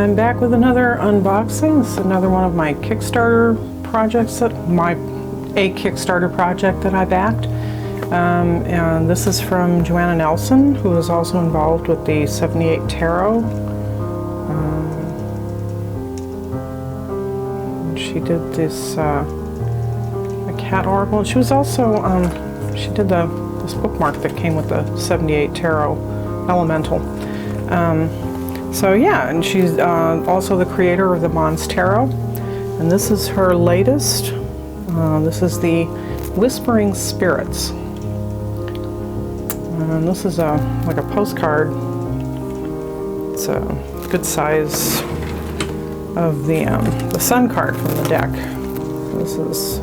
I'm back with another unboxing. This is another one of my Kickstarter projects, a Kickstarter project that I backed. And this is from Joanna Nelson, who is also involved with the 78 Tarot. She did this a cat oracle. She was also she did this bookmark that came with the 78 Tarot Elemental. So yeah, and she's also the creator of the Monstarot, and this is her latest. This is the Whispering Spirits, and this is like a postcard. It's a good size of the Sun card from the deck. This is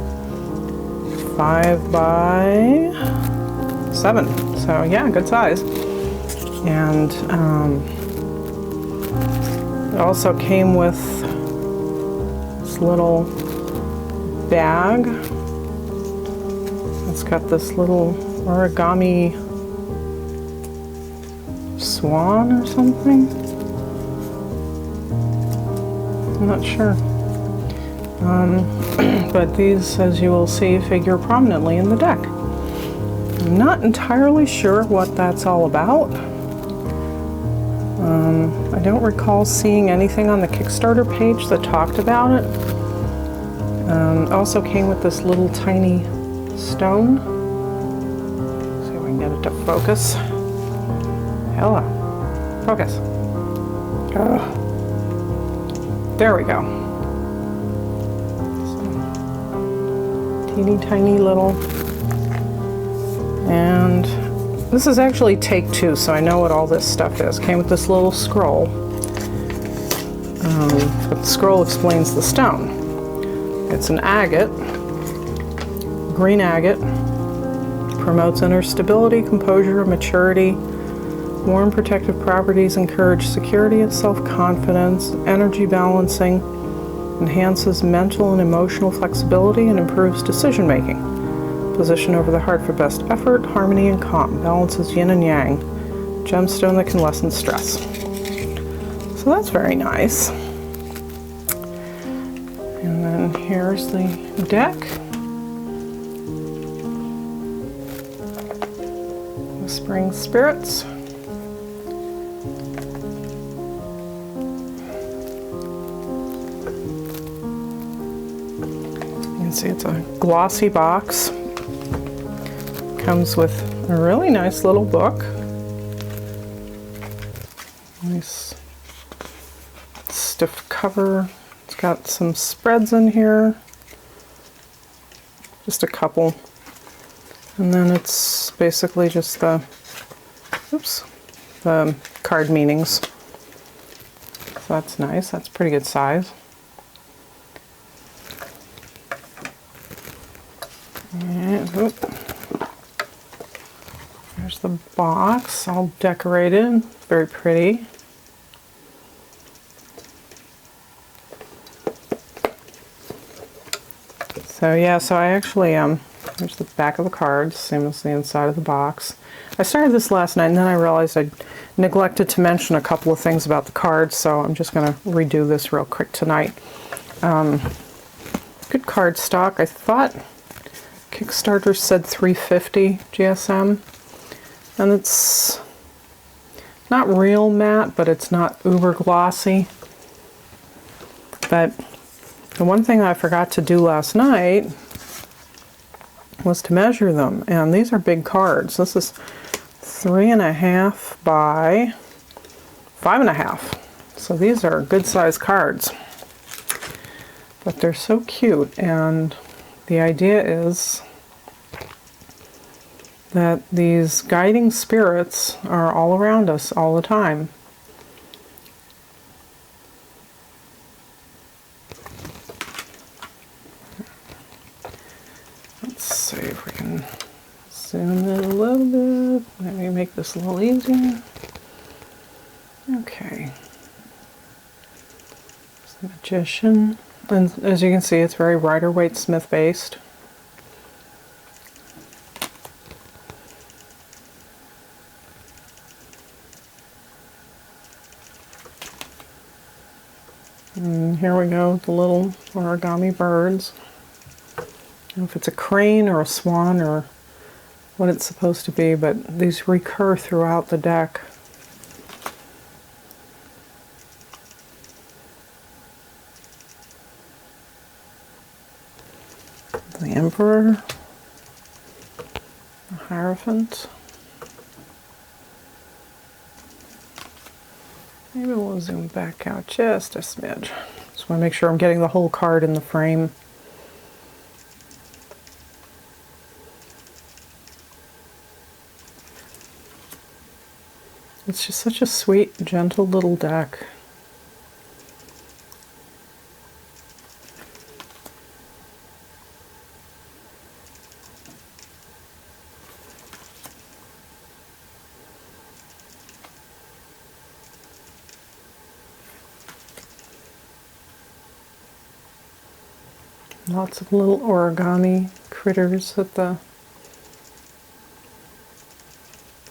5 by 7, so yeah, good size. And it also came with this little bag. It's got this little origami swan or something. I'm not sure. But these, as you will see, figure prominently in the deck. I'm not entirely sure what that's all about. I don't recall seeing anything on the Kickstarter page that talked about it. It also came with this little tiny stone. See if we can get it to focus. Hello. Focus. There we go. So, teeny tiny little. And this is actually take 2, so I know what all this stuff is. Came with this little scroll. But the scroll explains the stone. It's an agate, green agate. Promotes inner stability, composure, maturity. Warm protective properties encourage security and self-confidence, energy balancing, enhances mental and emotional flexibility, and improves decision-making. Position over the heart for best effort, harmony, and calm. Balances yin and yang. Gemstone that can lessen stress. So that's very nice. And then here's the deck. Whispering Spirits. You can see it's a glossy box. Comes with a really nice little book. Nice stiff cover. It's got some spreads in here. Just a couple. And then it's basically just the card meanings. So that's nice. That's pretty good size. And, there's the box, all decorated. It's very pretty. So yeah, so I actually, there's the back of the cards, same as the inside of the box. I started this last night and then I realized I neglected to mention a couple of things about the cards, so I'm just going to redo this real quick tonight. Good card stock. I thought Kickstarter said 350 GSM, and it's not real matte, but it's not uber glossy. But the one thing I forgot to do last night was to measure them, and these are big cards. This is 3.5 by 5.5, so these are good size cards, but they're so cute. And the idea is that these guiding spirits are all around us all the time. Let's see if we can zoom in a little bit. Maybe make this a little easier. Okay. There's the Magician. And as you can see, it's very Rider-Waite-Smith based. And here we go, the little origami birds. I don't know if it's a crane or a swan or what it's supposed to be, but these recur throughout the deck. The Emperor, the Hierophant. Maybe we'll zoom back out just a smidge. Just want to make sure I'm getting the whole card in the frame. It's just such a sweet, gentle little deck. Lots of little origami critters at the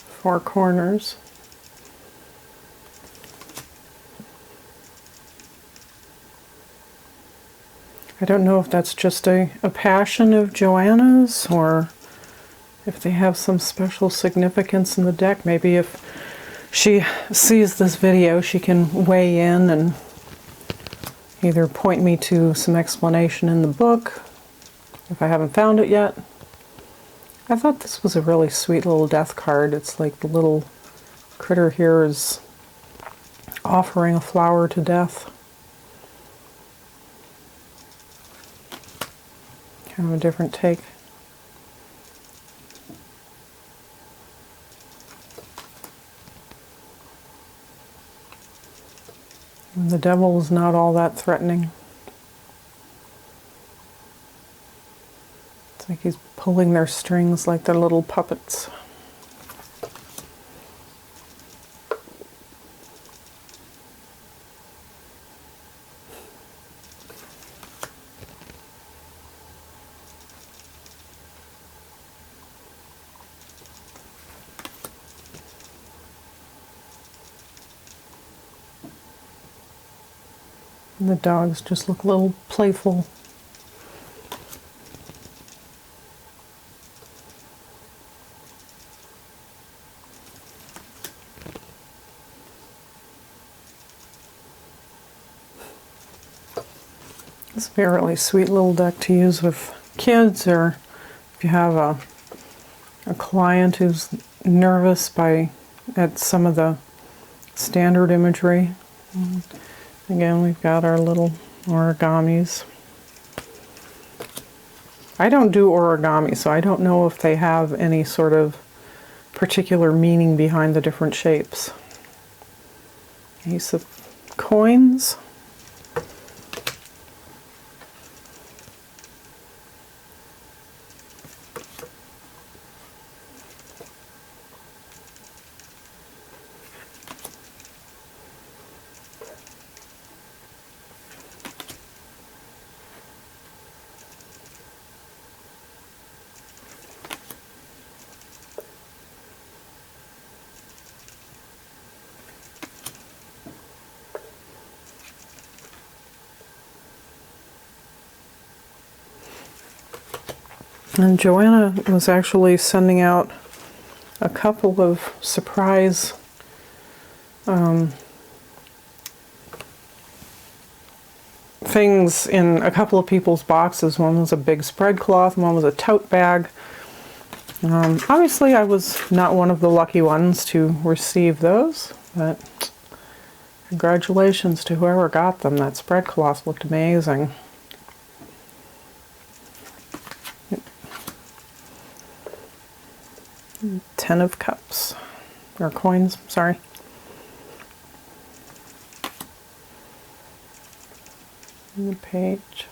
four corners. I don't know if that's just a passion of Joanna's or if they have some special significance in the deck. Maybe if she sees this video, she can weigh in and either point me to some explanation in the book if I haven't found it yet. I thought this was a really sweet little death card. It's like the little critter here is offering a flower to death. Kind of a different take. And the devil is not all that threatening. It's like he's pulling their strings like they're little puppets. And the dogs just look a little playful. This would be a really sweet little deck to use with kids, or if you have a client who's nervous at some of the standard imagery. Again, we've got our little origamis. I don't do origami, so I don't know if they have any sort of particular meaning behind the different shapes. Ace of coins. And Joanna was actually sending out a couple of surprise things in a couple of people's boxes. One was a big spread cloth, one was a tote bag. Obviously, I was not one of the lucky ones to receive those, but congratulations to whoever got them. That spread cloth looked amazing. Ten of cups, or coins, sorry. And the page.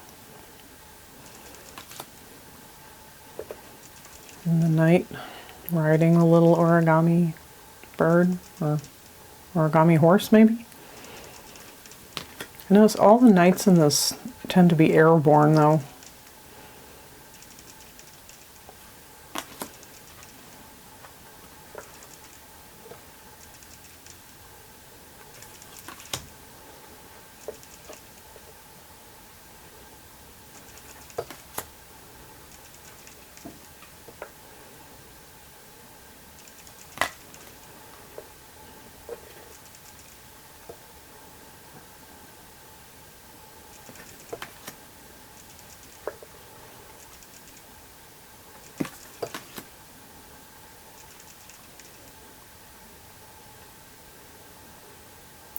And the knight riding a little origami bird, or origami horse maybe. I notice all the knights in this tend to be airborne though.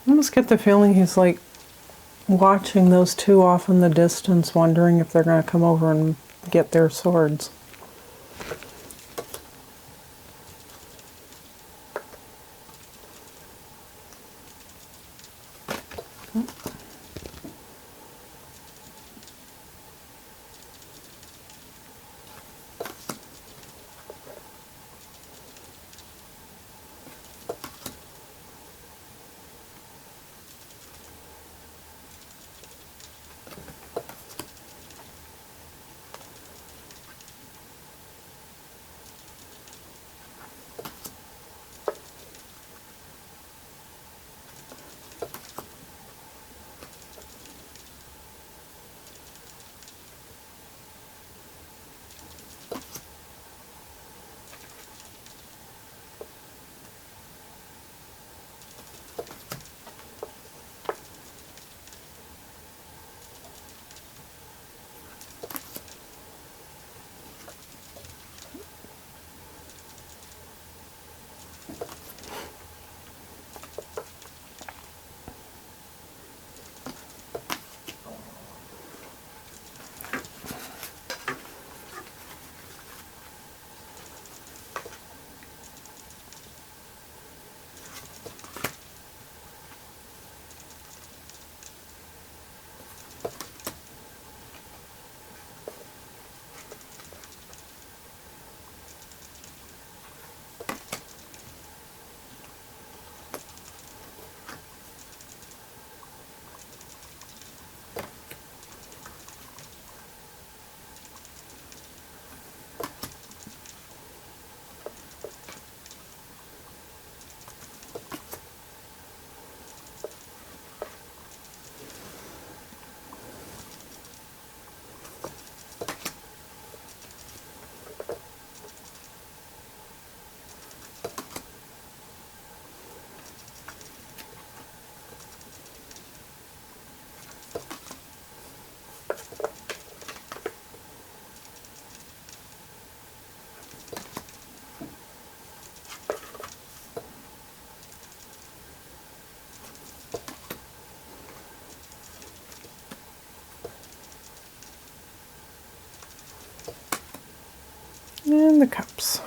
I almost get the feeling he's like watching those two off in the distance, wondering if they're going to come over and get their swords. And the cups.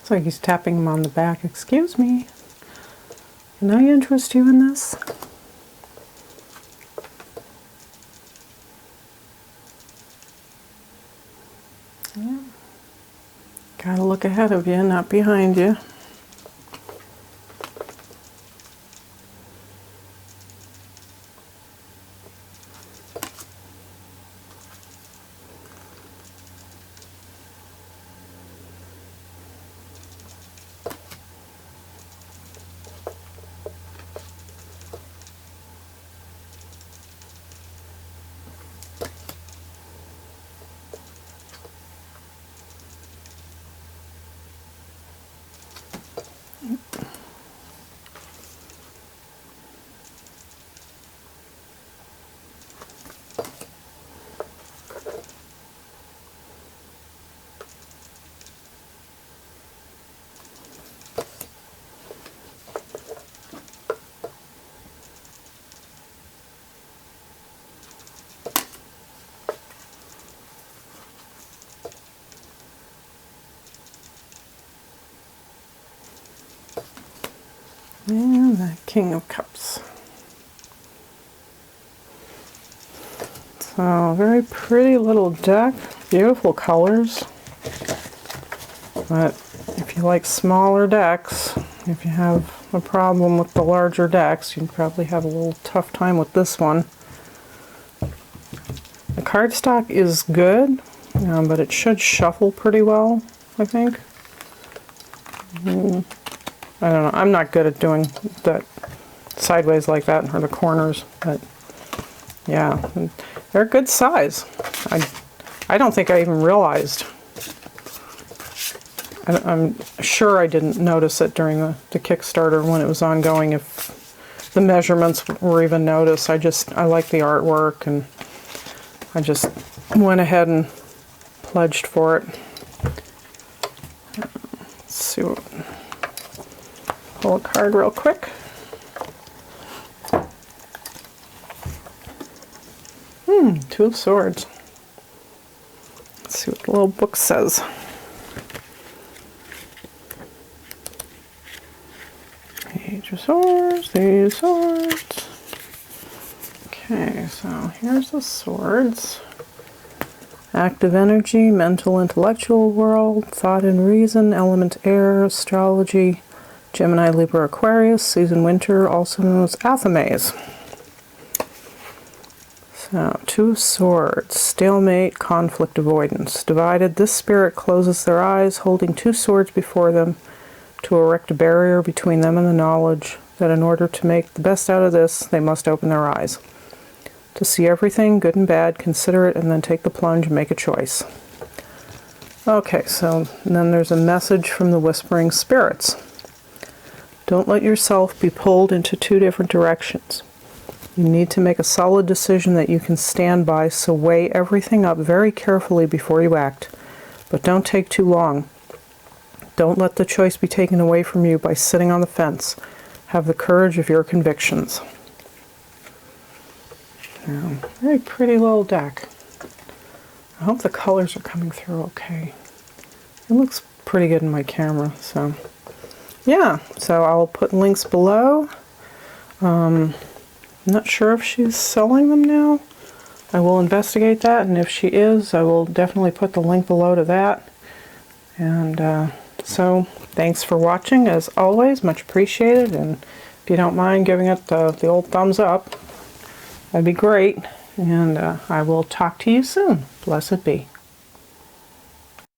It's like he's tapping him on the back. Excuse me, can I interest you in this? Yeah. Gotta look ahead of you, not behind you. And the King of Cups. So, very pretty little deck, beautiful colors. But if you like smaller decks, if you have a problem with the larger decks, you'd probably have a little tough time with this one. The cardstock is good, but it should shuffle pretty well, I think. I don't know, I'm not good at doing that sideways like that or the corners, but Yeah, they're a good size. I don't think I even realized. I'm sure I didn't notice it during the Kickstarter when it was ongoing, if the measurements were even noticed. I like the artwork, and I just went ahead and pledged for it. Let's see what, pull a card real quick. Two of Swords. Let's see what the little book says. Page of Swords, these swords. Okay, so here's the swords. Active energy, mental, intellectual world, thought and reason, element air, astrology, Gemini, Libra, Aquarius, season winter, also known as Athames. So, Two of Swords, stalemate, conflict avoidance. Divided, this spirit closes their eyes, holding two swords before them to erect a barrier between them and the knowledge that in order to make the best out of this, they must open their eyes. To see everything, good and bad, consider it, and then take the plunge and make a choice. Okay, so then there's a message from the Whispering Spirits. Don't let yourself be pulled into two different directions. You need to make a solid decision that you can stand by, so weigh everything up very carefully before you act. But don't take too long. Don't let the choice be taken away from you by sitting on the fence. Have the courage of your convictions. Very pretty little deck. I hope the colors are coming through okay. It looks pretty good in my camera, so yeah. So I'll put links below. I'm not sure if she's selling them now. I will investigate that, and if she is, I will definitely put the link below to that. And so thanks for watching, as always, much appreciated. And if you don't mind giving it the old thumbs up, that'd be great. And I will talk to you soon. Blessed be.